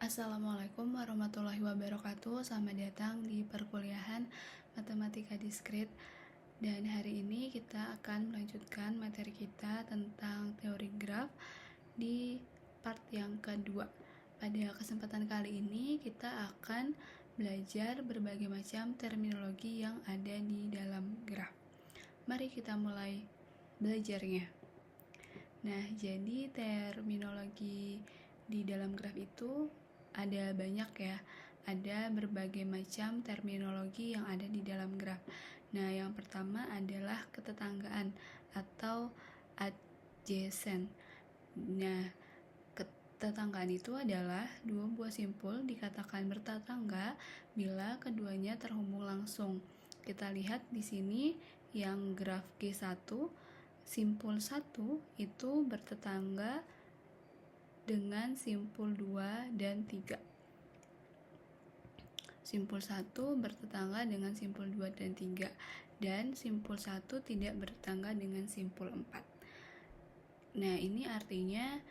Assalamualaikum warahmatullahi wabarakatuh. Selamat datang di perkuliahan Matematika Diskrit. Dan hari ini kita akan melanjutkan materi kita tentang teori graf di part yang kedua. Pada kesempatan kali ini kita akan belajar berbagai macam terminologi yang ada di dalam graf. Mari kita mulai belajarnya. Nah, jadi terminologi di dalam graf itu ada banyak ya, ada berbagai macam terminologi yang ada di dalam graf. Nah, yang pertama adalah ketetanggaan atau adjacent. Nah, ketetanggaan itu adalah dua buah simpul dikatakan bertetangga bila keduanya terhubung langsung. Kita lihat di sini yang graf G1, simpul 1 itu bertetangga dengan simpul 2 dan 3. Simpul 1 bertetangga dengan simpul 2 dan 3, dan simpul 1 tidak bertetangga dengan simpul 4. Nah, ini artinya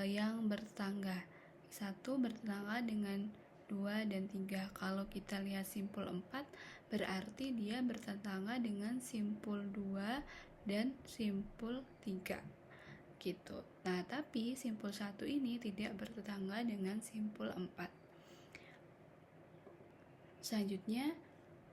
yang bertetangga. 1 bertetangga dengan 2 dan 3. Kalau kita lihat simpul 4, berarti dia bertetangga dengan simpul 2 dan simpul 3. Gitu. Nah, tapi simpul 1 ini tidak bertetangga dengan simpul 4. Selanjutnya,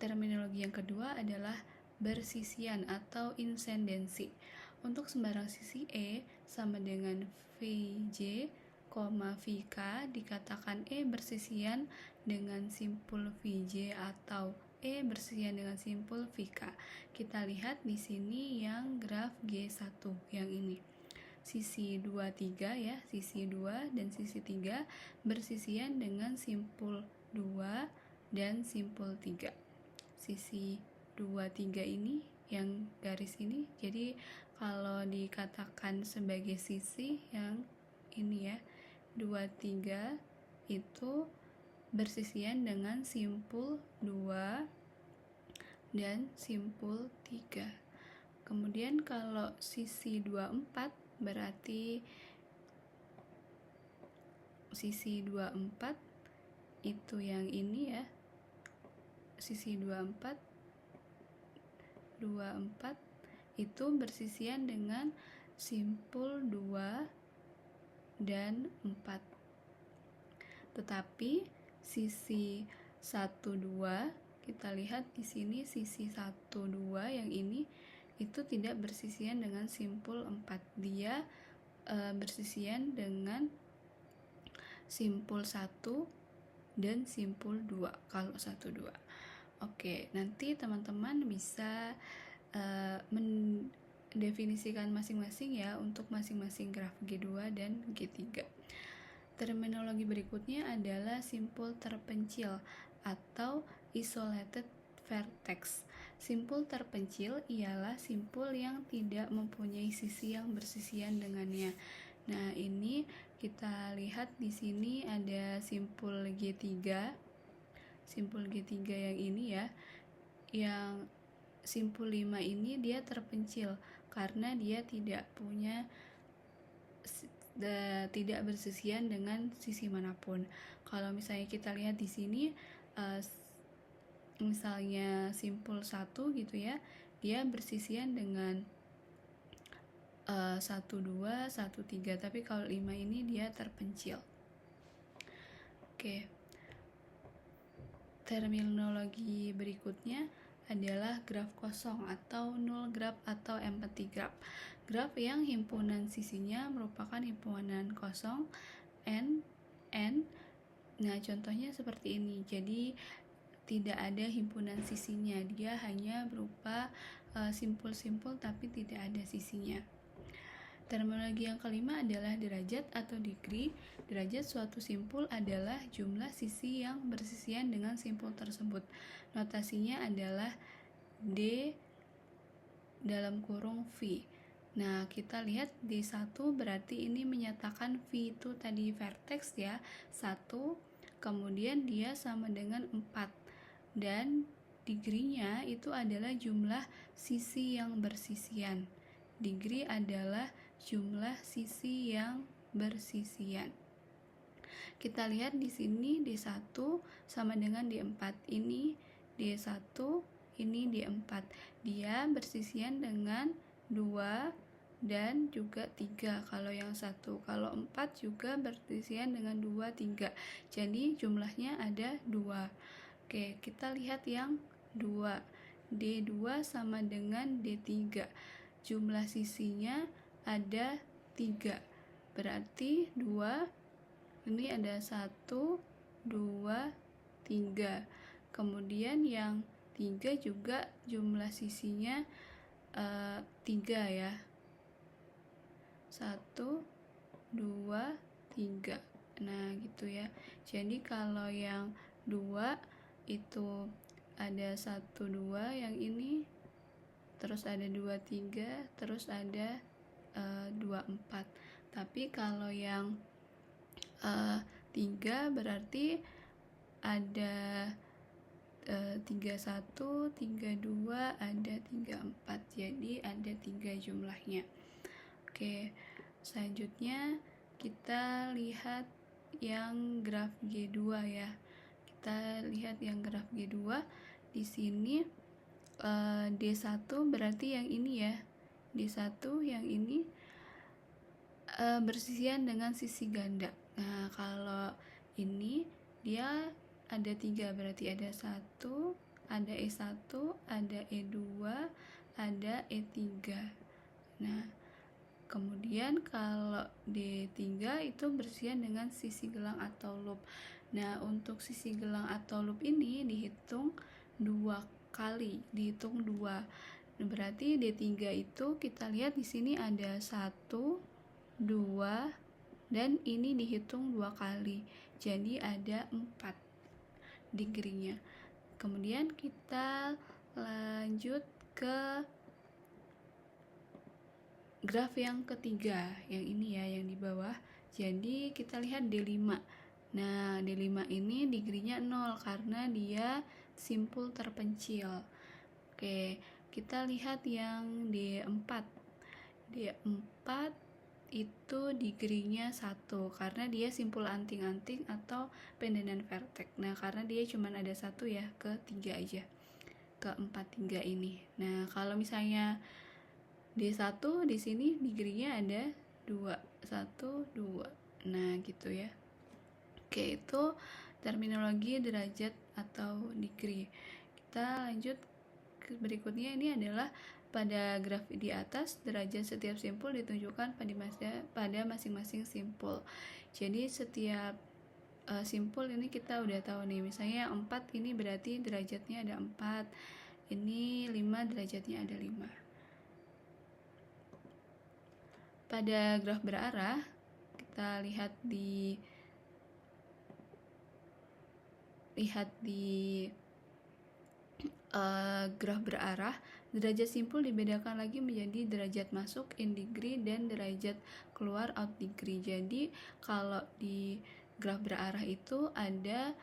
terminologi yang kedua adalah bersisian atau insendensi. Untuk sembarang sisi E sama dengan VJ, VK, dikatakan E bersisian dengan simpul VJ atau E bersisian dengan simpul VK. Kita lihat di sini yang graf G1 yang ini. Sisi 2, 3 ya, sisi 2 dan sisi 3 bersisian dengan simpul 2 dan simpul 3. Sisi 2, 3 ini yang garis ini, jadi kalau dikatakan sebagai sisi yang ini ya, 2, 3 itu bersisian dengan simpul 2 dan simpul 3. Kemudian kalau sisi 24 berarti sisi 24 itu yang ini ya, sisi 24 itu bersisian dengan simpul 2 dan 4. Tetapi sisi 1, 2, kita lihat di sini sisi 1, 2 yang ini itu tidak bersisian dengan simpul 4. Dia bersisian dengan simpul 1 dan simpul 2 kalau 1, 2. Oke, nanti teman-teman bisa mendefinisikan masing-masing ya untuk masing-masing graf G2 dan G3. Terminologi berikutnya adalah simpul terpencil atau isolated vertex. Simpul terpencil ialah simpul yang tidak mempunyai sisi yang bersisian dengannya. Nah, ini kita lihat di sini ada simpul G3. Simpul G3 yang ini ya. Yang simpul 5 ini dia terpencil karena dia tidak punya tidak bersisian dengan sisi manapun. Kalau misalnya kita lihat di sini misalnya simpul 1 gitu ya, dia bersisian dengan 1, 2, 1, 3, tapi kalau 5 ini dia terpencil. Oke. Terminologi berikutnya adalah graf kosong atau null graph atau empty graph. Graf yang himpunan sisinya merupakan himpunan kosong n. Nah, contohnya seperti ini. Jadi tidak ada himpunan sisinya, dia hanya berupa simpul-simpul tapi tidak ada sisinya. Terminologi yang kelima adalah derajat atau degree. Derajat suatu simpul adalah jumlah sisi yang bersisian dengan simpul tersebut. Notasinya adalah D dalam kurung V. Nah, kita lihat D1 berarti ini menyatakan V itu tadi vertex ya, 1, kemudian dia sama dengan 4. Dan degree-nya itu adalah jumlah sisi yang bersisian. Degree adalah jumlah sisi yang bersisian. kita lihat di sini D1 sama dengan D4. Ini D1, ini D4. Dia bersisian dengan 2 dan juga 3 kalau yang satu. Kalau 4 juga bersisian dengan 2, 3. Jadi jumlahnya ada 2. Oke, kita lihat yang 2. D2 sama dengan D3. Jumlah sisinya ada 3. Berarti 2, ini ada 1, 2, 3. Kemudian yang 3 juga jumlah sisinya 3 ya. 1, 2, 3. Nah gitu ya. Jadi kalau yang 2 itu ada 1, 2 yang ini, terus ada 2, 3, terus ada 2, 4. Tapi kalau yang 3 berarti ada 31, 32, ada 34. Jadi ada 3 jumlahnya. Oke, selanjutnya kita lihat yang graf G2 ya. Kita lihat yang graf G2. Di sini D1 berarti yang ini ya. D1 yang ini bersisian dengan sisi ganda. Nah, kalau ini dia ada 3, berarti ada 1, ada E1, ada E2, ada E3. Nah, kemudian kalau D3 itu bersisian dengan sisi gelang atau loop. Nah, untuk sisi gelang atau loop ini dihitung 2 kali, dihitung 2. Berarti D3 itu kita lihat di sini ada 1, 2, dan ini dihitung 2 kali. Jadi ada 4 degree-nya. Kemudian kita lanjut ke graf yang ketiga, yang ini ya, yang di bawah. Jadi kita lihat D5. Nah, D5 ini degree-nya 0 karena dia simpul terpencil. Oke, kita lihat yang D4. D4 itu degree-nya 1 karena dia simpul anting-anting atau pendenan vertex. Nah, karena dia cuma ada 1 ya, ke 3 aja, ke 4, 3 ini. Nah, kalau misalnya D1 di sini degree-nya ada 2, 1, 2. Nah, gitu ya. Oke, itu terminologi derajat atau degree. Kita lanjut ke berikutnya. Ini adalah pada graf di atas, derajat setiap simpul ditunjukkan pada masing-masing simpul. Jadi setiap simpul ini kita udah tahu nih, misalnya 4 ini berarti derajatnya ada 4, ini 5 derajatnya ada 5. Pada graf berarah, kita lihat di graf berarah, derajat simpul dibedakan lagi menjadi derajat masuk in degree dan derajat keluar out degree. Jadi kalau di graf berarah itu ada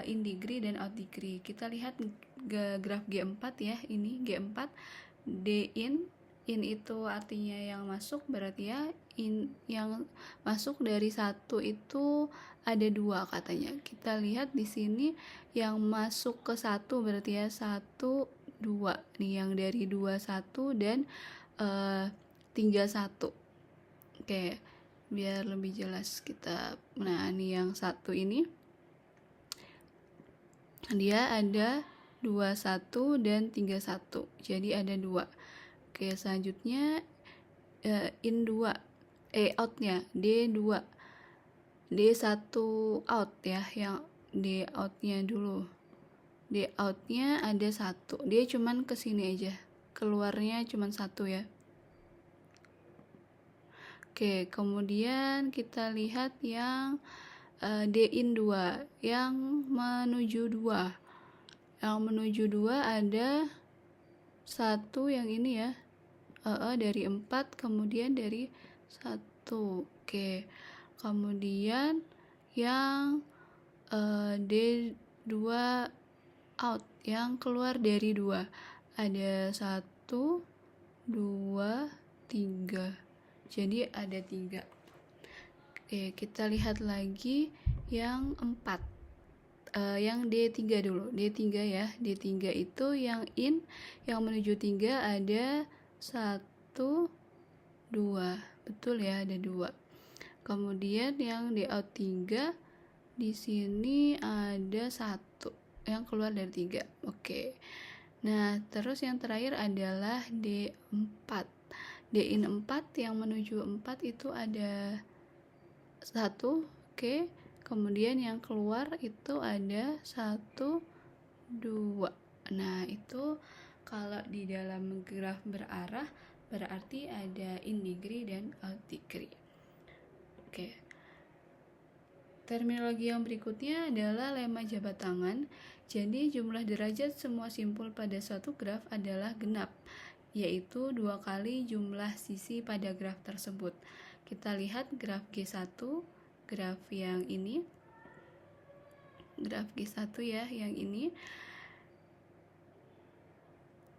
in degree dan out degree. Kita lihat graf G4 ya, ini G4, D in itu artinya yang masuk, berarti ya yang masuk dari 1 itu ada 2 katanya. Kita lihat di sini yang masuk ke 1 berarti ya 1, 2 nih, yang dari 2, 1 dan 3, 1. Oke, biar lebih jelas kita. Nah, ini yang 1 ini dia ada 2, 1 dan 3, 1. Jadi ada 2. Oke, selanjutnya in 2 outnya D2, D1 out ya, yang D outnya dulu. D outnya ada 1, dia cuman kesini aja, keluarnya cuman 1 ya. Oke, kemudian kita lihat yang D in 2, yang menuju 2. Yang menuju 2 ada 1 yang ini ya, dari 4, kemudian dari 1. Oke, kemudian yang D2 out, yang keluar dari 2 ada 1, 2, 3. Jadi ada 3. Oke, kita lihat lagi yang 4. Yang D3 dulu, D3 ya. D3 itu yang yang menuju 3 ada 1, 2, betul ya, ada 2. Kemudian yang di out 3 di sini ada 1 yang keluar dari 3. Oke. Nah, terus yang terakhir adalah D4. D4 yang menuju 4 itu ada 1. Oke. Kemudian yang keluar itu ada 1, 2. Nah, itu kalau di dalam graf berarah berarti ada in degree dan out degree. Oke. Terminologi yang berikutnya adalah lemma jabat tangan. Jadi jumlah derajat semua simpul pada suatu graf adalah genap, yaitu 2 kali jumlah sisi pada graf tersebut. Kita lihat graf G1, graf yang ini. Graf G1 ya, yang ini.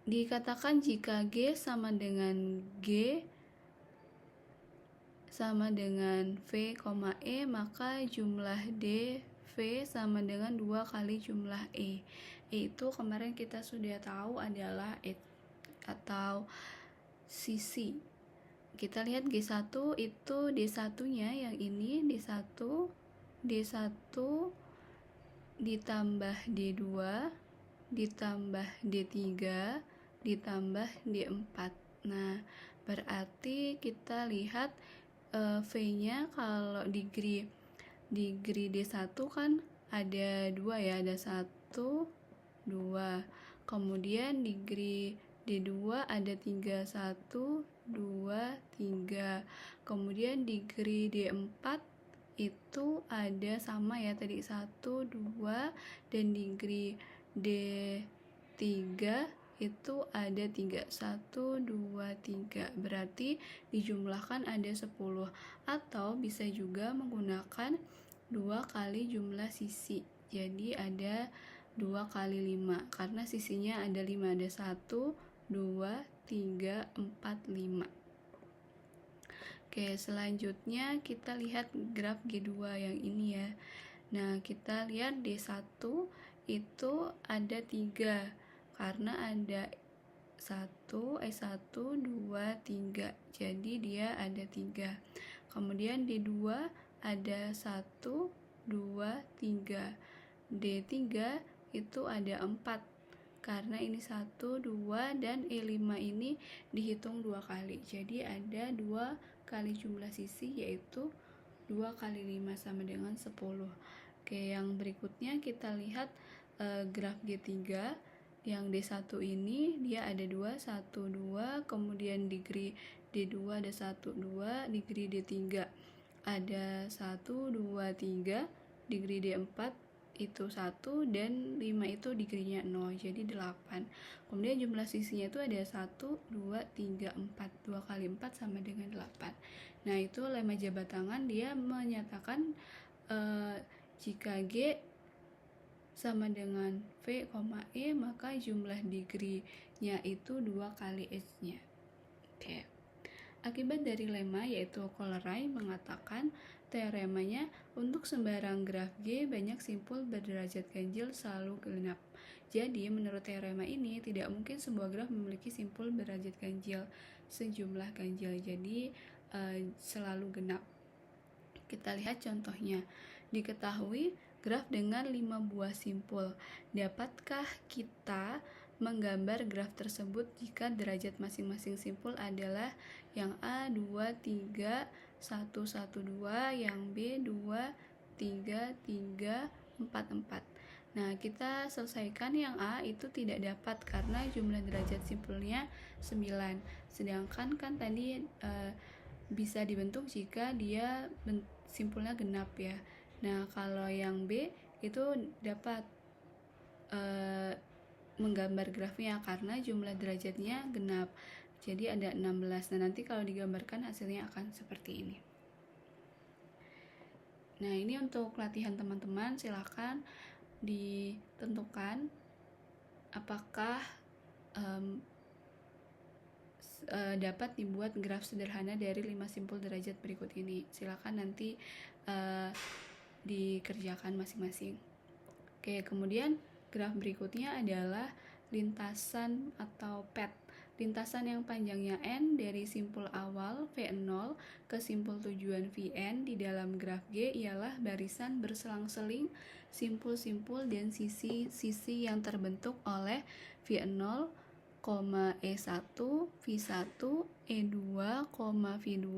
Dikatakan jika G sama dengan G sama dengan V, E, maka jumlah D V sama dengan 2 kali jumlah E. E itu kemarin kita sudah tahu adalah E atau sisi. Kita lihat G1 itu D1 nya yang ini, D1 ditambah D2 ditambah D3 ditambah D4. Nah, berarti kita lihat V-nya kalau degree D1 kan ada 2 ya, ada 1, 2. Kemudian degree D2 ada 3, 1, 2, 3. Kemudian degree D4 itu ada sama ya tadi 1, 2, dan degree D3 itu ada 3, 1, 2, 3. Berarti dijumlahkan ada 10, atau bisa juga menggunakan 2 kali jumlah sisi. Jadi ada 2 kali 5 karena sisinya ada 5, ada 1, 2, 3, 4, 5. Oke, selanjutnya kita lihat graf G2 yang ini ya. Nah, kita lihat D1 itu ada 3 karena ada 1, 2, 3. Jadi dia ada 3. Kemudian D2 ada 1, 2, 3. D3 itu ada 4 karena ini 1, 2, dan E5 ini dihitung 2 kali. Jadi ada 2 kali jumlah sisi, yaitu 2 kali 5 sama dengan 10. Oke, yang berikutnya kita lihat graf G3. Yang D1 ini dia ada 2, 1, 2. Kemudian degree D2 ada 1, 2. Degree D3 ada 1, 2, 3. Degree D4 itu 1, dan 5 itu degree-nya 0, jadi 8. Kemudian jumlah sisinya itu ada 1, 2, 3, 4. 2 kali 4 sama dengan 8. Nah, itu lemma jabat tangan, dia menyatakan jika G sama dengan V, E, maka jumlah degree-nya itu 2 kali H-nya. Oke. Akibat dari lemma yaitu Colleray mengatakan teoremanya untuk sembarang graf G banyak simpul berderajat ganjil selalu genap. Jadi menurut teorema ini tidak mungkin sebuah graf memiliki simpul berderajat ganjil sejumlah ganjil, jadi selalu genap. Kita lihat contohnya. Diketahui graf dengan 5 buah simpul. Dapatkah kita menggambar graf tersebut jika derajat masing-masing simpul adalah yang A 2, 3, 1, 1, 2, yang B 2, 3, 3, 4, 4. Nah, kita selesaikan yang A itu tidak dapat karena jumlah derajat simpulnya 9. Sedangkan kan tadi bisa dibentuk jika dia simpulnya genap ya. Nah, kalau yang B itu dapat menggambar grafnya karena jumlah derajatnya genap. Jadi ada 16. Nah, nanti kalau digambarkan hasilnya akan seperti ini. Nah, ini untuk latihan teman-teman, silakan ditentukan apakah dapat dibuat graf sederhana dari 5 simpul derajat berikut ini. Silakan nanti dikerjakan masing-masing. Oke, kemudian graf berikutnya adalah lintasan atau path. Lintasan yang panjangnya N dari simpul awal V0 ke simpul tujuan Vn di dalam graf G ialah barisan berselang-seling simpul-simpul dan sisi-sisi yang terbentuk oleh V0, E1, V1, E2, V2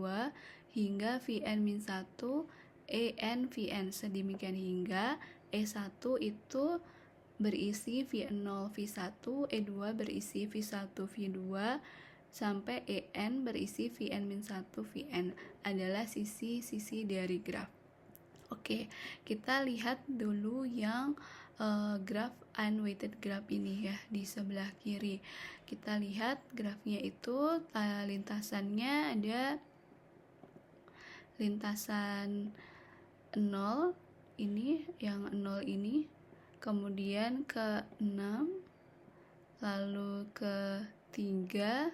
hingga Vn-1, En, Vn sedemikian hingga E1 itu berisi V0, V1, E2 berisi V1, V2 sampai En berisi Vn-1, Vn adalah sisi-sisi dari graf. Oke, kita lihat dulu yang graf unweighted graph ini ya di sebelah kiri. Kita lihat grafnya itu lintasannya ada lintasan 0 ini, yang 0 ini, kemudian ke 6, lalu ke 3,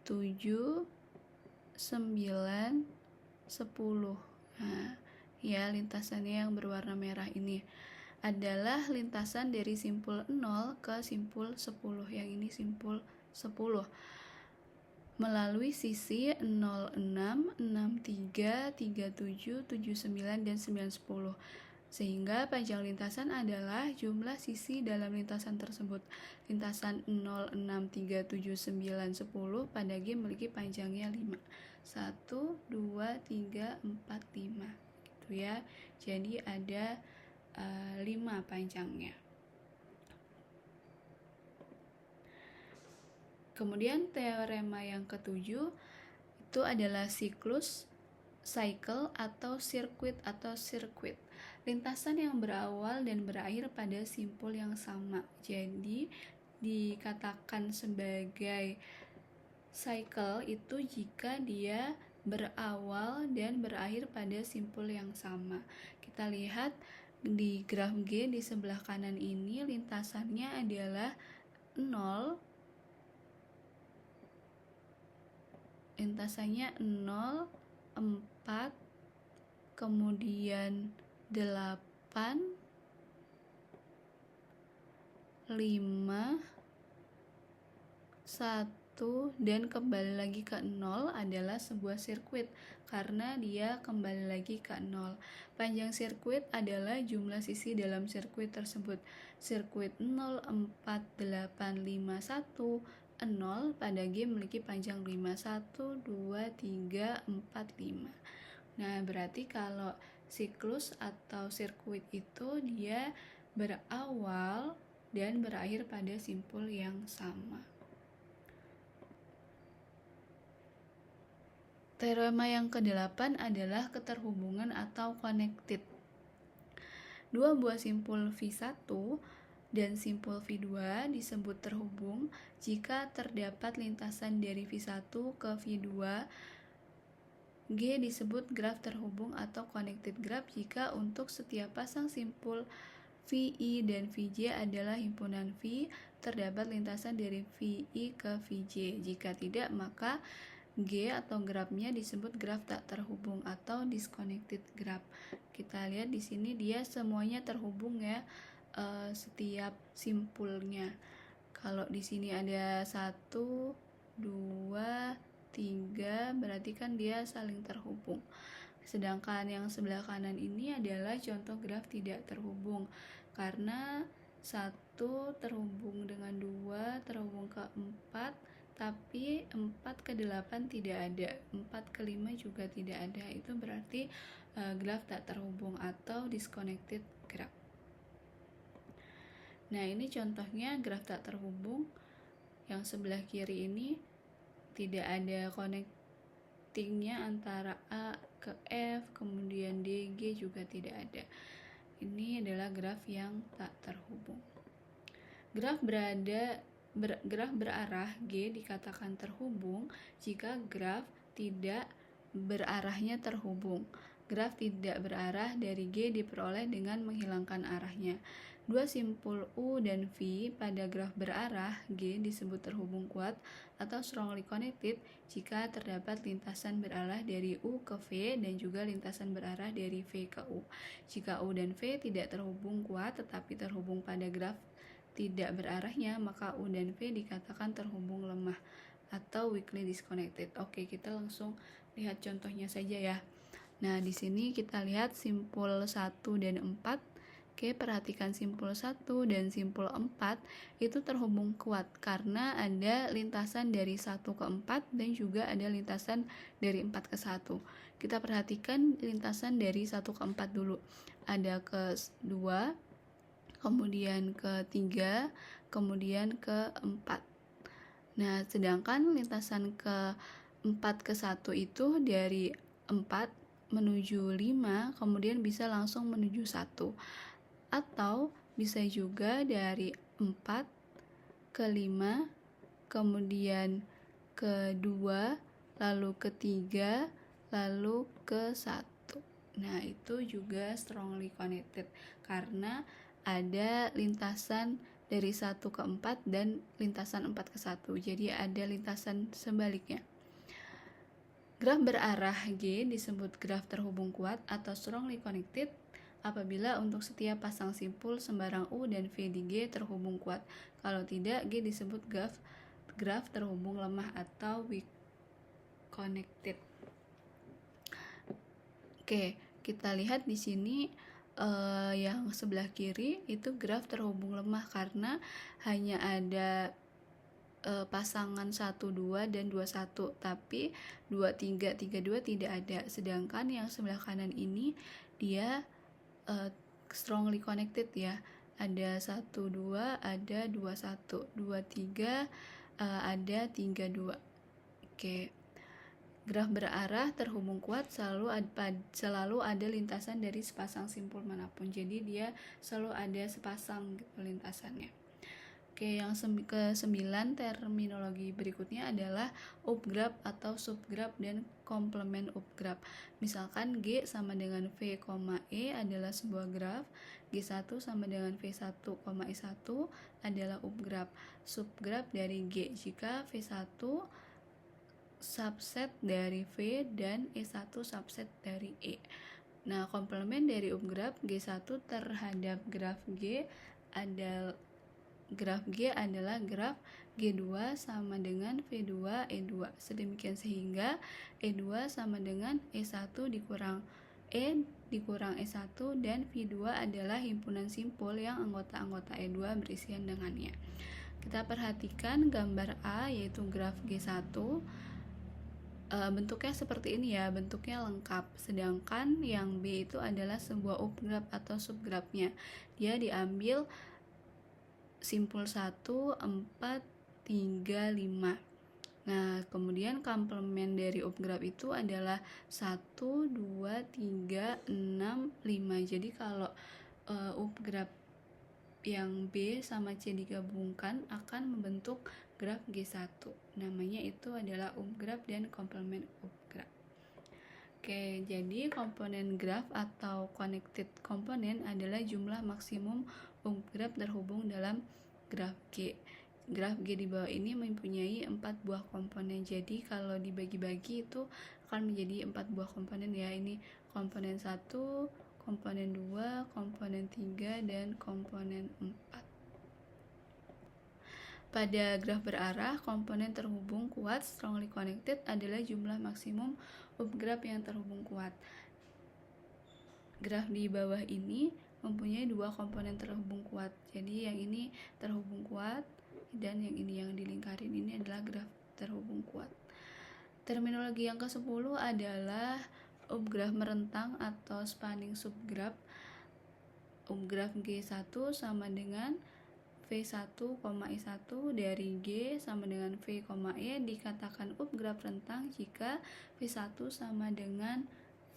7, 9, 10. Nah, ya lintasannya yang berwarna merah ini adalah lintasan dari simpul 0 ke simpul 10. Yang ini simpul 10 melalui sisi 06, 63, 37, 79, dan 910. Sehingga panjang lintasan adalah jumlah sisi dalam lintasan tersebut. Lintasan 0, 6, 3, 7, 9, 10 pada G memiliki panjangnya 5. 1, 2, 3, 4, 5. Gitu ya. Jadi ada 5 panjangnya. Kemudian teorema yang ketujuh itu adalah siklus, cycle, atau sirkuit lintasan yang berawal dan berakhir pada simpul yang sama. Jadi dikatakan sebagai cycle itu jika dia berawal dan berakhir pada simpul yang sama. Kita lihat di graf G di sebelah kanan ini lintasannya adalah 0, lintasannya 0, 4, kemudian 8, 5, 1, dan kembali lagi ke 0 adalah sebuah sirkuit karena dia kembali lagi ke 0. Panjang sirkuit adalah jumlah sisi dalam sirkuit tersebut. Sirkuit 0, 4, 8, 5, 1, 0 pada G memiliki panjang 5, 1, 2, 3, 4, 5. Nah, berarti kalau siklus atau sirkuit itu dia berawal dan berakhir pada simpul yang sama. Teorema yang ke-8 adalah keterhubungan atau connected. Dua buah simpul V1 dan simpul V2 disebut terhubung jika terdapat lintasan dari V1 ke V2. G disebut graf terhubung atau connected graph jika untuk setiap pasang simpul VI dan VJ adalah himpunan V, terdapat lintasan dari VI ke VJ. Jika tidak, maka G atau grafnya disebut graf tak terhubung atau disconnected graph. Kita lihat di sini dia semuanya terhubung ya, setiap simpulnya. Kalau di sini ada 1, 2, 3, berarti kan dia saling terhubung. Sedangkan yang sebelah kanan ini adalah contoh graf tidak terhubung karena 1 terhubung dengan 2 terhubung ke 4, tapi 4 ke 8 tidak ada, 4 ke 5 juga tidak ada. Itu berarti graf tak terhubung atau disconnected graph. Nah, ini contohnya graf tak terhubung. Yang sebelah kiri ini tidak ada connectingnya antara A ke F, kemudian DG juga tidak ada. Ini adalah graf yang tak terhubung. Graf berarah G dikatakan terhubung jika graf tidak berarahnya terhubung. graf tidak berarah dari G diperoleh dengan menghilangkan arahnya. Dua simpul U dan V pada graf berarah G disebut terhubung kuat atau strongly connected jika terdapat lintasan berarah dari U ke V dan juga lintasan berarah dari V ke U. Jika U dan V tidak terhubung kuat tetapi terhubung pada graf tidak berarahnya, maka U dan V dikatakan terhubung lemah atau weakly disconnected. Oke, kita langsung lihat contohnya saja ya. Nah, di sini kita lihat simpul 1 dan 4. Oke, perhatikan simpul 1 dan simpul 4 itu terhubung kuat karena ada lintasan dari 1 ke 4 dan juga ada lintasan dari 4 ke 1. Kita perhatikan lintasan dari 1 ke 4 dulu. Ada ke 2, kemudian ke 3, kemudian ke 4. Nah, sedangkan lintasan ke 4 ke 1 itu dari 4 menuju 5, kemudian bisa langsung menuju 1. Atau bisa juga dari 4 ke 5, kemudian ke 2, lalu ke 3, lalu ke 1. Nah, itu juga strongly connected karena ada lintasan dari 1 ke 4 dan lintasan 4 ke 1. Jadi ada lintasan sebaliknya. Graf berarah G disebut graf terhubung kuat atau strongly connected apabila untuk setiap pasang simpul sembarang U dan V di G terhubung kuat. Kalau tidak, G disebut graf terhubung lemah atau weak connected. Oke, kita lihat di sini yang sebelah kiri itu graf terhubung lemah karena hanya ada pasangan 1, 2 dan 2, 1, tapi 2, 3, 3, 2 tidak ada. Sedangkan yang sebelah kanan ini dia strongly connected ya. Ada 1, 2, ada 2, 1, 2, 3, ada 3, 2. Oke. Graf berarah terhubung kuat selalu ada lintasan dari sepasang simpul manapun. Jadi dia selalu ada sepasang lintasannya. Oke, yang ke-9 terminologi berikutnya adalah upgraph atau subgraph dan komplement upgraph. Misalkan G sama dengan V, E adalah sebuah graf, G1 sama dengan V1, E1 adalah upgraph. Subgraph dari G jika V1 subset dari V dan E1 subset dari E. Nah, komplement dari upgraph G1 terhadap graf G adalah graf G2 sama dengan V2 E2. Sedemikian sehingga E2 sama dengan E1 dikurang E dikurang E1 dan V2 adalah himpunan simpul yang anggota-anggota E2 berisian dengannya. Kita perhatikan gambar A yaitu graf G1. Bentuknya seperti ini ya, bentuknya lengkap. Sedangkan yang B itu adalah sebuah upgraph atau subgraphnya. Dia diambil simpul 1, 4, 3, 5. Nah, kemudian komplement dari upgraph itu adalah 1, 2, 3, 6, 5. Jadi kalau upgraph yang B sama C digabungkan akan membentuk graf G1. Namanya itu adalah upgraph dan komplement upgraph. Oke, jadi komponen graf atau connected komponen adalah jumlah maksimum upgraph terhubung dalam graf G. Graf G di bawah ini mempunyai 4 buah komponen. Jadi kalau dibagi-bagi itu akan menjadi 4 buah komponen ya. Ini komponen 1, komponen 2, komponen 3, dan komponen 4. Pada graf berarah, komponen terhubung kuat strongly connected adalah jumlah maksimum upgraph yang terhubung kuat. Graf di bawah ini mempunyai 2 komponen terhubung kuat. Jadi yang ini terhubung kuat dan yang ini yang dilingkarin ini adalah graf terhubung kuat. Terminologi yang ke-10 adalah upgraph merentang atau spanning subgraph. Upgraph G1 sama dengan V1, E1 dari G sama dengan V, E dikatakan upgraph rentang jika V1 sama dengan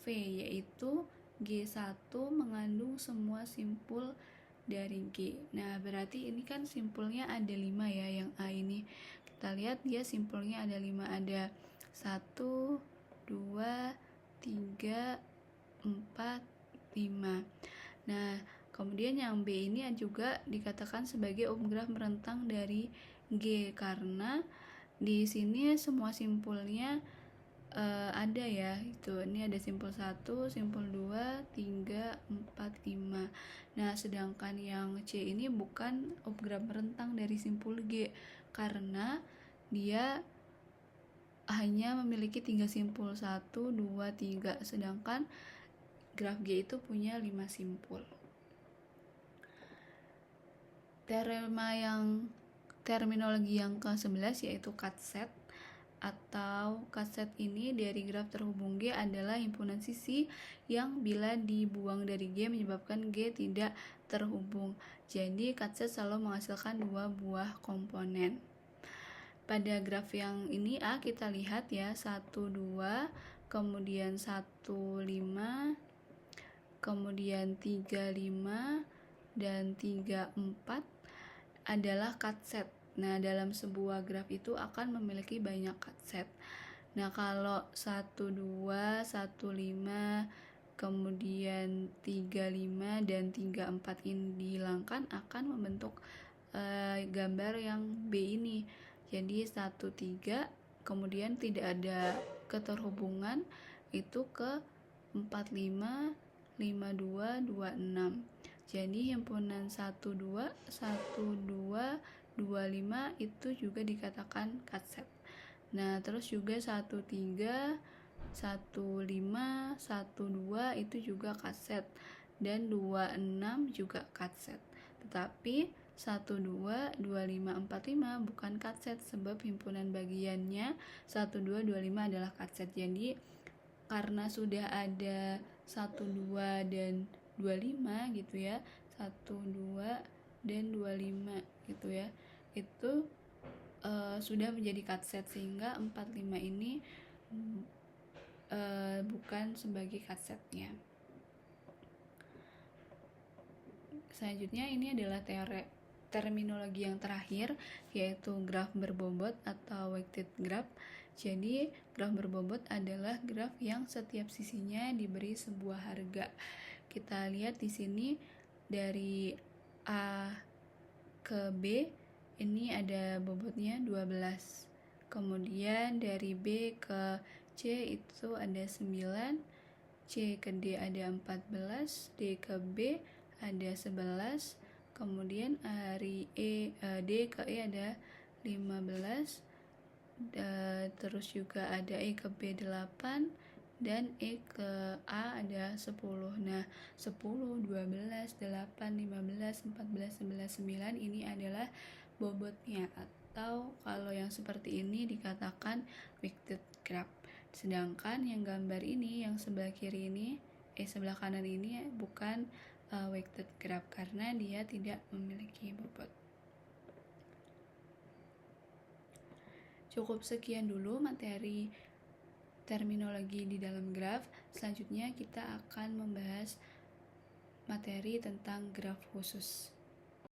V, yaitu G1 mengandung semua simpul dari G. Nah, berarti ini kan simpulnya ada 5 ya, yang A ini. Kita lihat dia simpulnya ada 5, ada 1, 2, 3, 4, 5. Nah, kemudian yang B ini juga dikatakan sebagai graf merentang dari G karena di sini semua simpulnya ada ya, itu ini ada simpul 1, simpul 2, 3, 4, 5. Nah, sedangkan yang C ini bukan graf merentang dari simpul G karena dia hanya memiliki 3 simpul, 1, 2, 3, sedangkan graf G itu punya 5 simpul. Terminologi yang ke-11 yaitu cut set atau cut set ini dari graf terhubung G adalah himpunan sisi yang bila dibuang dari G menyebabkan G tidak terhubung. Jadi cut set selalu menghasilkan dua buah komponen. Pada graf yang ini A kita lihat ya 1, 2, kemudian 1, 5, kemudian 3, 5, dan 3, 4 adalah cut set. Nah, dalam sebuah graf itu akan memiliki banyak cut set. Nah, kalau 1, 2, 1, 5, kemudian 3, 5, dan 3, 4 ini dihilangkan akan membentuk gambar yang B ini. Jadi 1, 3, kemudian tidak ada keterhubungan itu ke 4, 5, 5, 2, 2, 6. Jadi himpunan 1, 2, 1, 2, 2, 5 itu juga dikatakan cut set. Nah, terus juga 1, 3, 1, 5, 1, 2 itu juga cut set. Dan 2, 6 juga cut set. Tetapi 1, 2, 2, 5, 4, 5 bukan cut set sebab himpunan bagiannya 1, 2, 2, 5 adalah cut set. Jadi karena sudah ada 1, 2, dan 25 gitu ya, 1, 2, dan 25 gitu ya, itu sudah menjadi cut set sehingga 4, 5 ini bukan sebagai cut setnya. Selanjutnya ini adalah terminologi yang terakhir yaitu graf berbobot atau weighted graph. Jadi graf berbobot adalah graf yang setiap sisinya diberi sebuah harga. Kita lihat di sini dari A ke B ini ada bobotnya 12. Kemudian dari B ke C itu ada 9, C ke D ada 14, D ke B ada 11, kemudian dari D ke E ada 15, terus juga ada E ke B 8, dan E ke A ada 10. Nah, 10, 12, 8, 15, 14, 11, 9 ini adalah bobotnya, atau kalau yang seperti ini dikatakan weighted graph. Sedangkan yang gambar ini yang sebelah kiri ini, sebelah kanan ini bukan weighted graph karena dia tidak memiliki bobot. Cukup sekian dulu materi terminologi di dalam graf. Selanjutnya kita akan membahas materi tentang graf khusus.